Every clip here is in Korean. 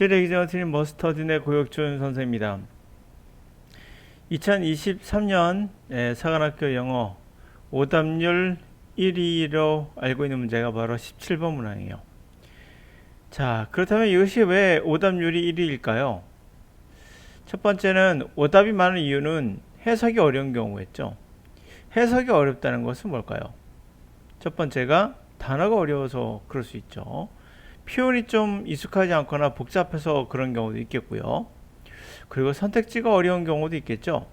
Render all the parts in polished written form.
제레기저트린 머스터딘의 고혁준 선생입니다. 2023년 사관학교 영어 오답률 1위로 알고 있는 문제가 바로 17번 문항이에요. 자, 그렇다면 이것이 왜 오답률이 1위일까요? 첫 번째는 오답이 많은 이유는 해석이 어려운 경우였죠. 해석이 어렵다는 것은 뭘까요? 첫 번째가 단어가 어려워서 그럴 수 있죠. 표현이 좀 익숙하지 않거나 복잡해서 그런 경우도 있겠고요. 그리고 선택지가 어려운 경우도 있겠죠.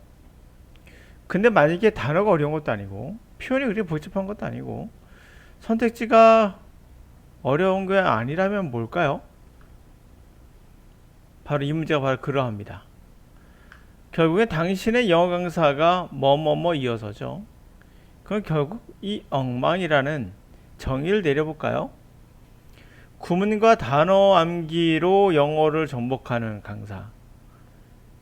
근데 만약에 단어가 어려운 것도 아니고 표현이 그렇게 복잡한 것도 아니고 선택지가 어려운 게 아니라면 뭘까요? 바로 이 문제가 바로 그러합니다. 결국에 당신의 영어 강사가 뭐뭐뭐 이어서죠. 그럼 결국 이 엉망이라는 정의를 내려볼까요? 구문과 단어 암기로 영어를 정복하는 강사,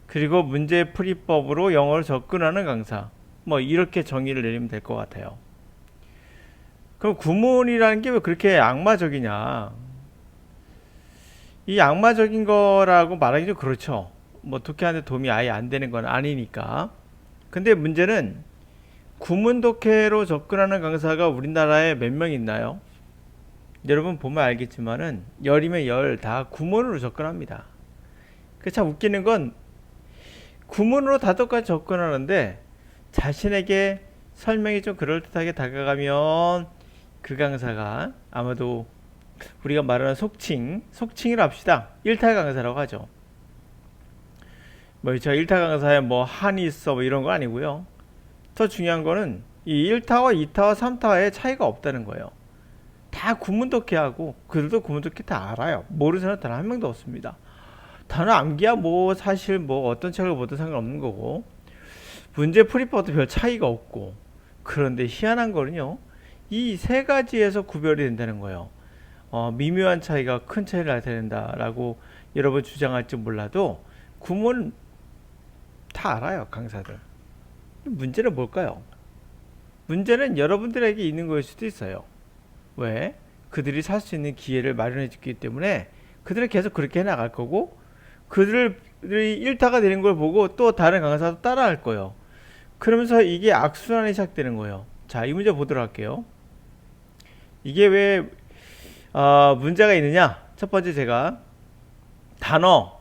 그리고 문제 풀이법으로 영어를 접근하는 강사, 뭐 이렇게 정의를 내리면 될 것 같아요. 그럼 구문이라는 게 왜 그렇게 악마적이냐? 이 악마적인 거라고 말하기 좀 그렇죠. 뭐 독해하는데 도움이 아예 안 되는 건 아니니까. 근데 문제는 구문 독해로 접근하는 강사가 우리나라에 몇 명 있나요? 여러분 보면 알겠지만은 열이면 열 다 구문으로 접근합니다. 그 참 웃기는 건 구문으로 다 똑같이 접근하는데 자신에게 설명이 좀 그럴듯하게 다가가면 그 강사가 아마도 우리가 말하는 속칭이라 합시다. 일타 강사라고 하죠. 뭐 제가 일타 강사에 뭐 한이 있어 뭐 이런 거 아니고요. 더 중요한 거는 이 1타와 2타와 3타의 차이가 없다는 거예요. 다 구문 독해하고 그들도 구문 독해 다 알아요. 모르는 사람 단 한 명도 없습니다. 단어 암기야 뭐 사실 뭐 어떤 책을 보든 상관없는 거고 문제 풀이법도 별 차이가 없고, 그런데 희한한 거는요, 이 세 가지에서 구별이 된다는 거예요. 미묘한 차이가 큰 차이를 나타낸다라고 여러분 주장할지 몰라도 구문 다 알아요, 강사들. 문제는 뭘까요? 문제는 여러분들에게 있는 거일 수도 있어요. 왜? 그들이 살 수 있는 기회를 마련해 줬기 때문에 그들은 계속 그렇게 해나갈 거고, 그들이 일타가 되는 걸 보고 또 다른 강사도 따라 할 거예요. 그러면서 이게 악순환이 시작되는 거예요. 자, 이 문제 보도록 할게요. 이게 왜 문제가 있느냐? 첫 번째, 제가 단어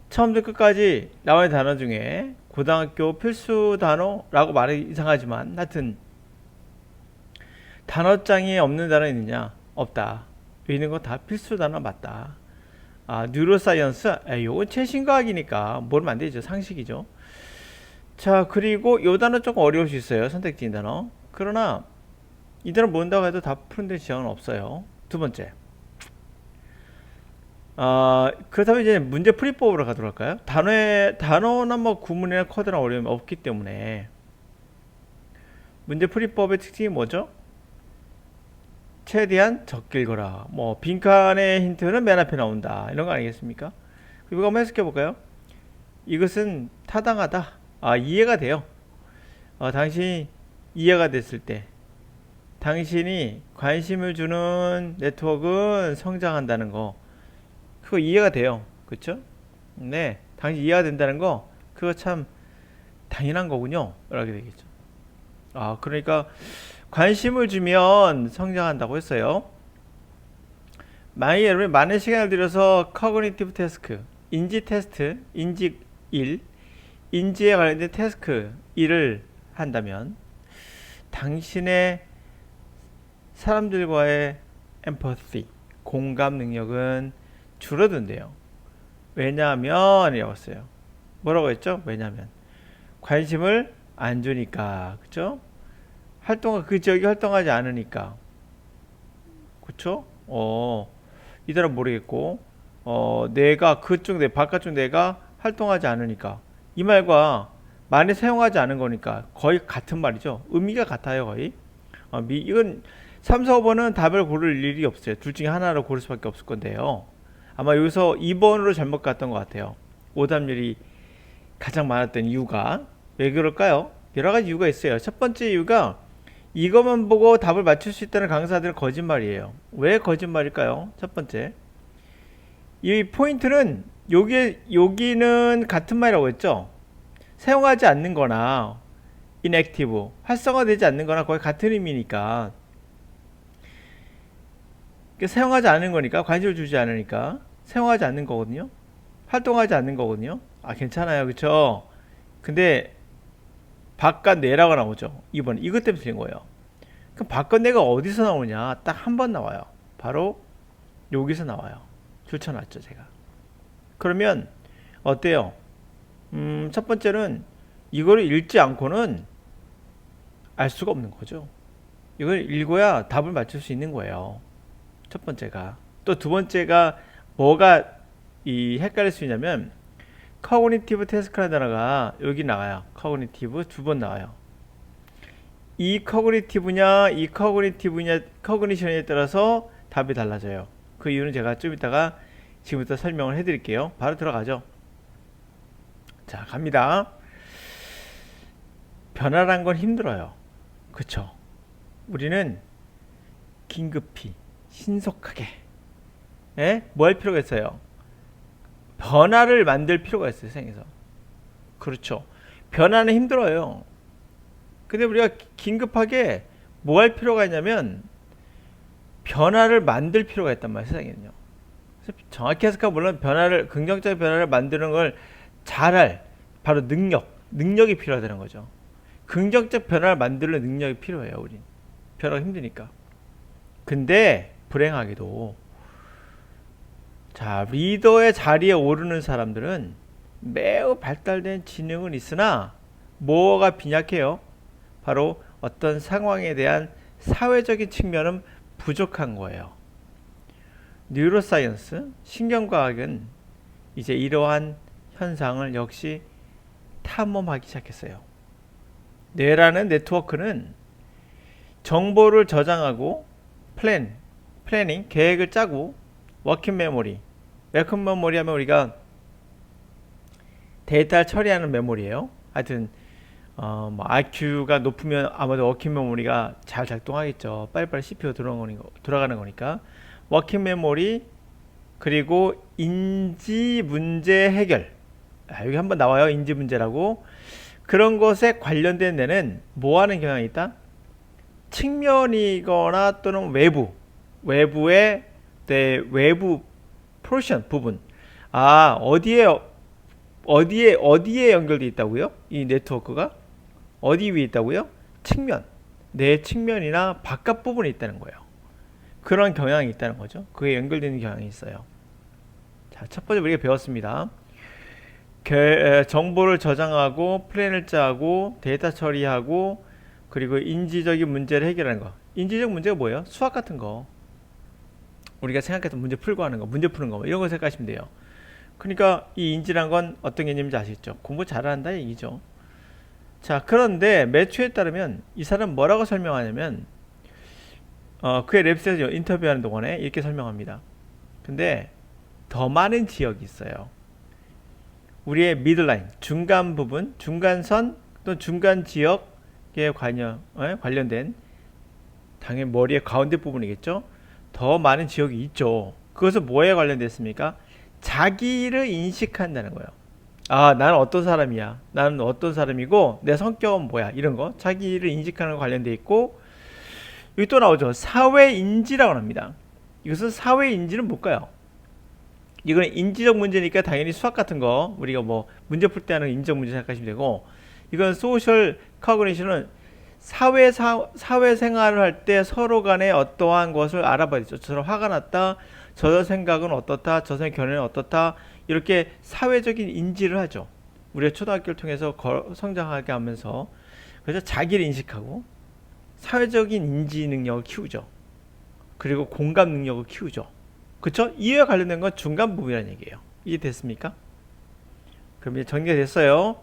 처음부터 끝까지 나와 있는 단어 중에 고등학교 필수 단어라고 말이 이상하지만 하여튼 단어장에 없는 단어 있느냐? 없다. 있는 거 다 필수 단어 맞다. 뉴로사이언스? 요건 최신과학이니까 모르면 안 되죠. 상식이죠. 자, 그리고 요 단어 조금 어려울 수 있어요. 선택지인 단어. 그러나 이 단어 모른다고 해도 다 푸는 데 지장은 없어요. 두 번째, 그렇다면 이제 문제 풀이법으로 가도록 할까요? 단어나 뭐 구문이나 코드나 어려움이 없기 때문에 문제 풀이법의 특징이 뭐죠? 최대한 적게 읽어라. 뭐 빈칸의 힌트는 맨 앞에 나온다. 이런 거 아니겠습니까? 그리고 한번 해석해 볼까요? 이것은 타당하다. 이해가 돼요. 당신이 이해가 됐을 때 당신이 관심을 주는 네트워크는 성장한다는 거, 그거 이해가 돼요. 그쵸? 네, 당신 이해가 된다는 거, 그거 참 당연한 거군요. 이렇게 되겠죠. 그러니까 관심을 주면 성장한다고 했어요. 만약에 여러분이 많은 시간을 들여서 커그니티브 태스크, 인지 테스트, 인지 1, 인지에 관련된 태스크 1을 한다면 당신의 사람들과의 엠퍼시, 공감 능력은 줄어든대요. 왜냐하면 이라고 했어요. 뭐라고 했죠? 왜냐하면 관심을 안 주니까. 그쵸? 그 지역이 활동하지 않으니까. 그쵸? 이 단어 모르겠고, 내가 그쪽 바깥쪽 내가 활동하지 않으니까. 이 말과 많이 사용하지 않은 거니까 거의 같은 말이죠. 의미가 같아요, 거의. 이건 3, 4, 5번은 답을 고를 일이 없어요. 둘 중에 하나로 고를 수밖에 없을 건데요. 아마 여기서 2번으로 잘못 갔던 것 같아요. 오답률이 가장 많았던 이유가. 왜 그럴까요? 여러 가지 이유가 있어요. 첫 번째 이유가 이것만 보고 답을 맞출 수 있다는 강사들은 거짓말이에요. 왜 거짓말일까요? 첫 번째, 이 포인트는 여기는 같은 말이라고 했죠. 사용하지 않는 거나 inactive, 활성화되지 않는 거나 거의 같은 의미니까 사용하지 않는 거니까 관심을 주지 않으니까 사용하지 않는 거거든요. 활동하지 않는 거거든요. 아 괜찮아요. 그쵸? 근데 바깥 내라고 나오죠. 2번 이것 때문에 틀린 거예요. 그럼 바깥 내가 어디서 나오냐? 딱 한 번 나와요. 바로 여기서 나와요. 줄쳐놨죠 제가. 그러면 어때요? 첫 번째는 이거를 읽지 않고는 알 수가 없는 거죠. 이걸 읽어야 답을 맞출 수 있는 거예요. 첫 번째가. 또 두 번째가 뭐가 이 헷갈릴 수 있냐면 커그니티브 태스크라는 단어가 여기 나와요. 커그니티브 두 번 나와요. 이 커그니티브냐 이 커그니티브냐 커그니션에 따라서 답이 달라져요. 그 이유는 제가 좀 이따가 지금부터 설명을 해드릴게요. 바로 들어가죠. 자 갑니다. 변화란 건 힘들어요. 그쵸? 우리는 긴급히 신속하게 뭐 할 필요가 있어요? 변화를 만들 필요가 있어요. 세상에서. 그렇죠. 변화는 힘들어요. 근데 우리가 긴급하게 뭐 할 필요가 있냐면 변화를 만들 필요가 있단 말이에요. 세상에는요. 정확히 해석하면 물론 변화를 긍정적인 변화를 만드는 걸 잘할 바로 능력이 필요하다는 거죠. 긍정적 변화를 만드는 능력이 필요해요. 우린 변화가 힘드니까. 근데 불행하게도 자 리더의 자리에 오르는 사람들은 매우 발달된 지능은 있으나 뭐가 빈약해요? 바로 어떤 상황에 대한 사회적인 측면은 부족한 거예요. 뉴로사이언스, 신경과학은 이제 이러한 현상을 역시 탐험하기 시작했어요. 뇌라는 네트워크는 정보를 저장하고 플래닝, 계획을 짜고 워킹 메모리 하면 우리가 데이터를 처리하는 메모리예요. 하여튼 뭐 IQ가 높으면 아마도 워킹 메모리가 잘 작동하겠죠. 빨리빨리 CPU 돌아가는 거니까. 워킹 메모리 그리고 인지 문제 해결. 여기 한번 나와요. 인지 문제라고. 그런 것에 관련된 데는 뭐 하는 경향이 있다? 측면이거나 또는 외부의 외부 포션 부분. 아, 어디에 연결되어 있다고요? 이 네트워크가 어디 위에 있다고요? 측면. 내 측면이나 바깥 부분에 있다는 거예요. 그런 경향이 있다는 거죠. 그게 연결되는 경향이 있어요. 자, 첫 번째 우리가 배웠습니다. 정보를 저장하고 플랜을 짜고 데이터 처리하고 그리고 인지적인 문제를 해결하는 거. 인지적 문제가 뭐예요? 수학 같은 거. 우리가 생각했던 문제 풀고 하는 거, 문제 푸는 거 이런 거 생각하시면 돼요. 그러니까 이 인지란 건 어떤 개념인지 아시겠죠? 공부 잘한다 얘기죠. 자, 그런데 매추에 따르면 이 사람 뭐라고 설명하냐면 그의 랩스에서 인터뷰하는 동안에 이렇게 설명합니다. 근데 더 많은 지역이 있어요. 우리의 미들라인, 중간 부분, 중간선 또는 중간 지역에 관련된 당연히 머리의 가운데 부분이겠죠. 더 많은 지역이 있죠. 그것은 뭐에 관련됐습니까? 자기를 인식한다는 거예요. 아, 나는 어떤 사람이야. 나는 어떤 사람이고 내 성격은 뭐야. 이런 거. 자기를 인식하는 거 관련돼 있고 여기 또 나오죠. 사회인지라고 합니다. 이것은 사회인지는 뭘까요? 이거는 인지적 문제니까 당연히 수학 같은 거 우리가 뭐 문제 풀 때 하는 인지적 문제 생각하시면 되고 이건 소셜 커그니션은 사회생활을 할 때 서로 간에 어떠한 것을 알아봐야 되죠. 저런 화가 났다. 저 생각은 어떻다. 저 생각 견해는 어떻다. 이렇게 사회적인 인지를 하죠. 우리가 초등학교를 통해서 성장하게 하면서 그래서 자기를 인식하고 사회적인 인지 능력을 키우죠. 그리고 공감 능력을 키우죠. 그쵸? 이에 관련된 건 중간 부분이라는 얘기예요. 이해 됐습니까? 그럼 이제 정리가 됐어요.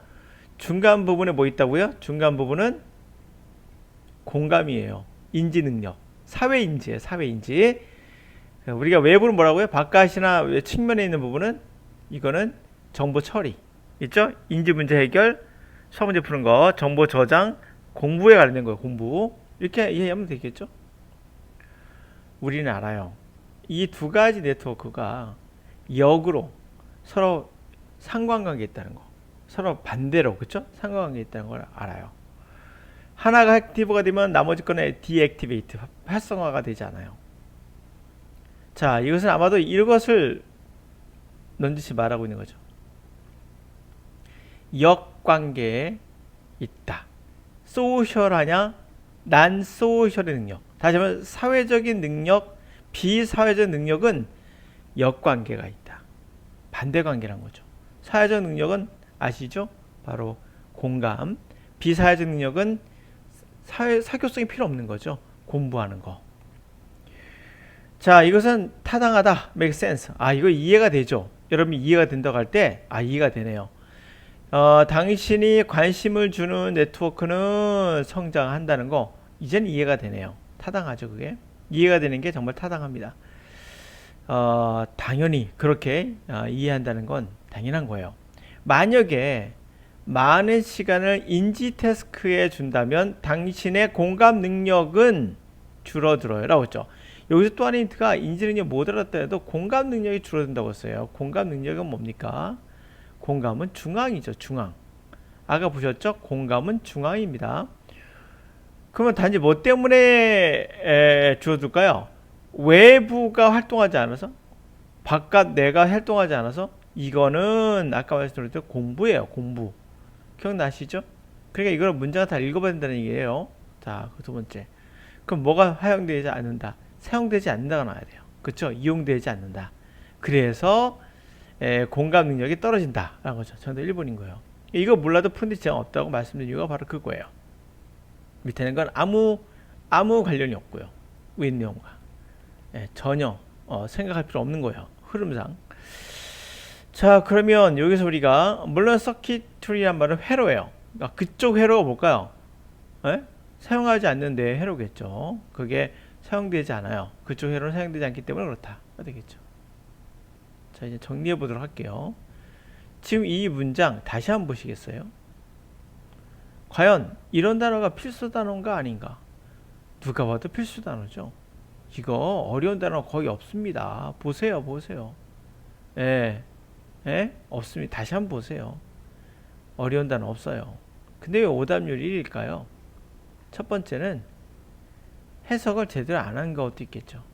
중간 부분에 뭐 있다고요? 중간 부분은 공감이에요. 인지 능력. 사회인지예요. 사회인지. 우리가 외부는 뭐라고요? 바깥이나 측면에 있는 부분은 이거는 정보 처리. 있죠? 인지 문제 해결, 수학 문제 푸는 거, 정보 저장, 공부에 관련된 거예요. 공부. 이렇게 이해하면 되겠죠? 우리는 알아요. 이 두 가지 네트워크가 역으로 서로 상관관계에 있다는 거. 서로 반대로, 그쵸? 상관관계에 있다는 걸 알아요. 하나가 액티브가 되면 나머지 거는 디액티베이트, 활성화가 되지 않아요. 자, 이것은 아마도 이것을 넌지시 말하고 있는 거죠. 역관계에 있다. 소셜하냐, 난 소셜의 능력. 다시 한번 사회적인 능력, 비사회적 능력은 역관계가 있다. 반대관계란 거죠. 사회적 능력은 아시죠? 바로 공감. 비사회적 능력은 사교성이 필요 없는 거죠. 공부하는 거. 자, 이것은 타당하다. make sense. 아, 이거 이해가 되죠? 여러분이 이해가 된다고 할 때, 아, 이해가 되네요. 당신이 관심을 주는 네트워크는 성장한다는 거, 이제는 이해가 되네요. 타당하죠, 그게? 이해가 되는 게 정말 타당합니다. 당연히 그렇게 이해한다는 건 당연한 거예요. 만약에 많은 시간을 인지 태스크에 준다면 당신의 공감 능력은 줄어들어요 라고 했죠. 여기서 또 하나의 힌트가 인지 능력 못 알았다 해도 공감 능력이 줄어든다고 했어요. 공감 능력은 뭡니까? 공감은 중앙이죠. 중앙. 아까 보셨죠? 공감은 중앙입니다. 그러면 단지 뭐 때문에 줄어들까요? 외부가 활동하지 않아서? 바깥 내가 활동하지 않아서? 이거는 아까 말씀드렸던 공부예요. 공부. 기억나시죠? 그러니까 이걸 문장을 다 읽어봐야 된다는 얘기예요. 자, 그 두 번째. 그럼 뭐가 사용되지 않는다? 사용되지 않는다가 나와야 돼요. 그쵸? 이용되지 않는다. 그래서 공감 능력이 떨어진다 라는 거죠. 정답 1번인 거예요. 이거 몰라도 푸는 데 지장 없다고 말씀드린 이유가 바로 그거예요. 밑에는 건 아무 관련이 없고요. 윗 내용과 전혀 생각할 필요 없는 거예요. 흐름상. 자, 그러면 여기서 우리가 물론 서킷트리란 말은 회로예요. 그러니까 그쪽 회로가 뭘까요? 사용하지 않는데 회로겠죠. 그게 사용되지 않아요. 그쪽 회로는 사용되지 않기 때문에 그렇다. 되겠죠. 자, 이제 정리해 보도록 할게요. 지금 이 문장 다시 한번 보시겠어요? 과연 이런 단어가 필수 단어인가 아닌가? 누가 봐도 필수 단어죠. 이거 어려운 단어 거의 없습니다. 보세요. 없습니다. 다시 한번 보세요. 어려운 단어 없어요. 근데 왜 오답률 1일까요? 첫 번째는 해석을 제대로 안 한 것도 있겠죠.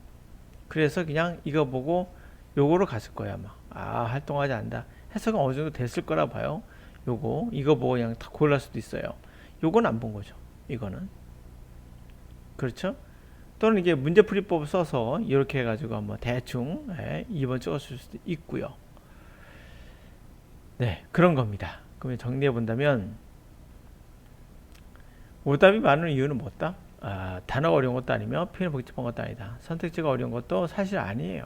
그래서 그냥 이거 보고 요거로 갔을 거야 아마. 아, 활동하지 않는다. 해석은 어느 정도 됐을 거라 봐요. 이거 보고 그냥 다 골랄 수도 있어요. 요건 안 본 거죠. 이거는. 그렇죠? 또는 이게 문제풀이법 써서 이렇게 해가지고 한번 대충 2번 찍었을 수도 있고요. 네, 그런 겁니다. 그러면 정리해 본다면 오답이 많은 이유는 뭐다? 단어가 어려운 것도 아니며 표현이 복잡한 것도 아니다. 선택지가 어려운 것도 사실 아니에요.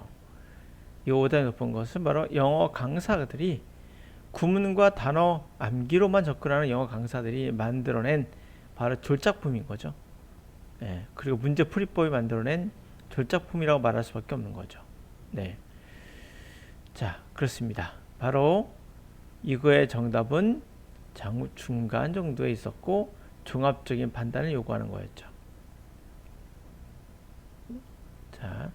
이 오답이 높은 것은 바로 영어 강사들이 구문과 단어 암기로만 접근하는 영어 강사들이 만들어낸 바로 졸작품인 거죠. 그리고 문제풀이법이 만들어낸 졸작품이라고 말할 수밖에 없는 거죠. 네. 자, 그렇습니다. 바로 이거의 정답은 중간 정도에 있었고 종합적인 판단을 요구하는 거였죠. 자,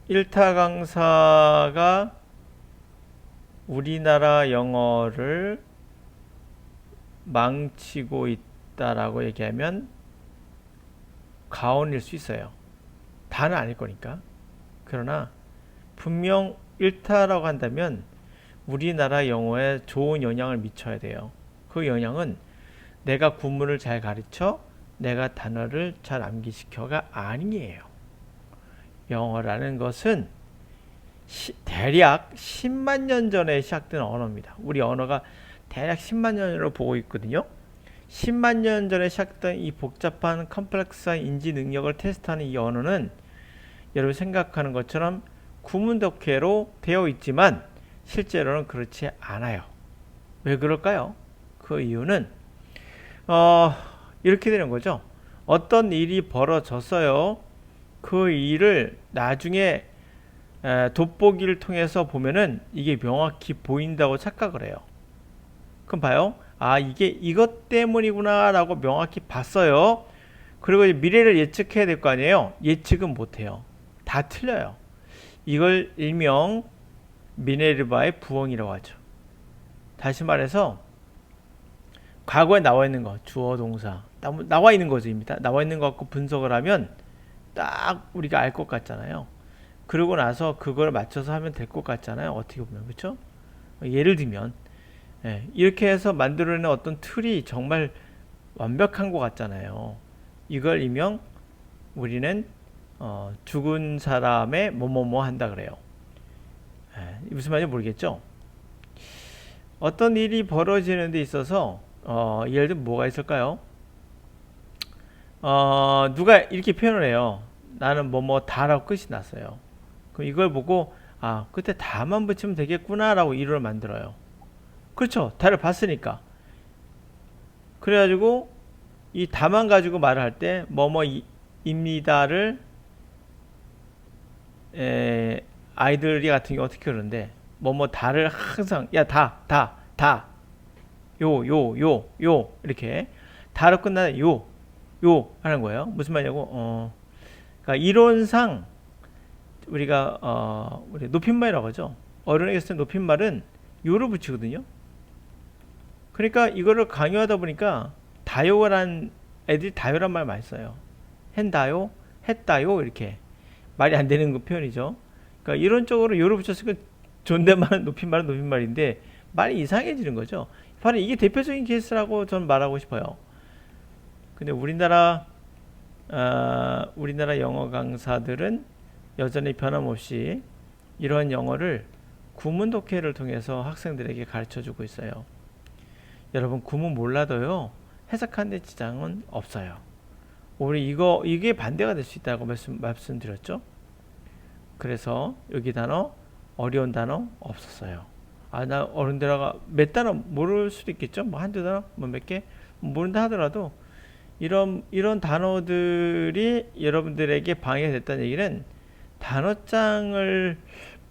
1타 강사가 우리나라 영어를 망치고 있다라고 얘기하면 가언일 수 있어요. 다는 아닐 거니까. 그러나 분명 1타라고 한다면 우리나라 영어에 좋은 영향을 미쳐야 돼요. 그 영향은 내가 구문을 잘 가르쳐 내가 단어를 잘 암기시켜가 아니에요. 영어라는 것은 대략 10만 년 전에 시작된 언어입니다. 우리 언어가 대략 10만 년으로 보고 있거든요. 10만 년 전에 시작된 이 복잡한 컴플렉스한 인지 능력을 테스트하는 이 언어는 여러분 생각하는 것처럼 구문독해로 되어 있지만 실제로는 그렇지 않아요. 왜 그럴까요? 그 이유는 이렇게 되는 거죠. 어떤 일이 벌어졌어요. 그 일을 나중에 돋보기를 통해서 보면은 이게 명확히 보인다고 착각을 해요. 그럼 봐요. 이게 이것 때문이구나 라고 명확히 봤어요. 그리고 미래를 예측해야 될 거 아니에요. 예측은 못해요. 다 틀려요. 이걸 일명 미네르바의 부엉이라고 하죠. 다시 말해서 과거에 나와 있는 거, 주어, 동사 나와 있는 거죠. 이미 나와 있는 거 갖고 분석을 하면 딱 우리가 알 것 같잖아요. 그러고 나서 그걸 맞춰서 하면 될 것 같잖아요. 어떻게 보면 그렇죠? 예를 들면 이렇게 해서 만들어낸 어떤 틀이 정말 완벽한 것 같잖아요. 이걸 일명 우리는 죽은 사람의 뭐뭐뭐 한다 그래요. 무슨 말인지 모르겠죠? 어떤 일이 벌어지는 데 있어서 예를 들면 뭐가 있을까요? 누가 이렇게 표현을 해요. 나는 뭐뭐 다라고 끝이 났어요. 그럼 이걸 보고 끝에 다만 붙이면 되겠구나 라고 이론을 만들어요. 그렇죠. 다를 봤으니까. 그래가지고 이 다만 가지고 말을 할 때 뭐뭐입니다를 아이들이 같은 경우 어떻게 그러는데 뭐뭐 다를 항상 야 다 요 이렇게 다로 끝나는 요 하는 거예요. 무슨 말이냐고 그러니까 이론상 우리가 우리 높임말이라고 하죠. 어른에게 쓸 높임말은 요를 붙이거든요. 그러니까 이거를 강요하다 보니까 다요란 애들이 다요란 말 많이 써요. 했다요, 했다요 이렇게 말이 안 되는 그 표현이죠. 그러니까 이론적으로 요를 붙였으니까 존댓말은 높임말인데 말이 이상해지는 거죠. 바로 이게 대표적인 케이스라고 저는 말하고 싶어요. 근데 우리나라 영어 강사들은 여전히 변함없이 이런 영어를 구문 독해를 통해서 학생들에게 가르쳐 주고 있어요. 여러분 구문 몰라도요 해석하는 데 지장은 없어요. 우리 이게 반대가 될 수 있다고 말씀드렸죠. 그래서 여기 단어 어려운 단어 없었어요. 나 어려운 단어가 몇 단어 모를 수도 있겠죠. 뭐 한두 단어 뭐 몇 개 모른다 하더라도 이런 단어들이 여러분들에게 방해가 됐다는 얘기는 단어장을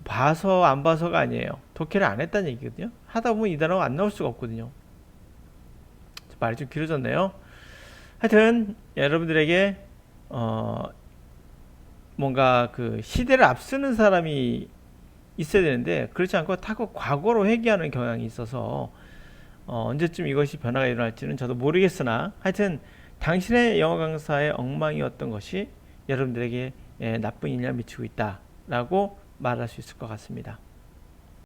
봐서 안 봐서가 아니에요. 독해를 안 했다는 얘기거든요. 하다 보면 이 단어가 안 나올 수가 없거든요. 말이 좀 길어졌네요. 하여튼 여러분들에게 뭔가 그 시대를 앞서는 사람이 있어야 되는데 그렇지 않고 타고 과거로 회귀하는 경향이 있어서 언제쯤 이것이 변화가 일어날지는 저도 모르겠으나 하여튼 당신의 영어 강사의 엉망이었던 것이 여러분들에게 나쁜 영향을 미치고 있다라고 말할 수 있을 것 같습니다.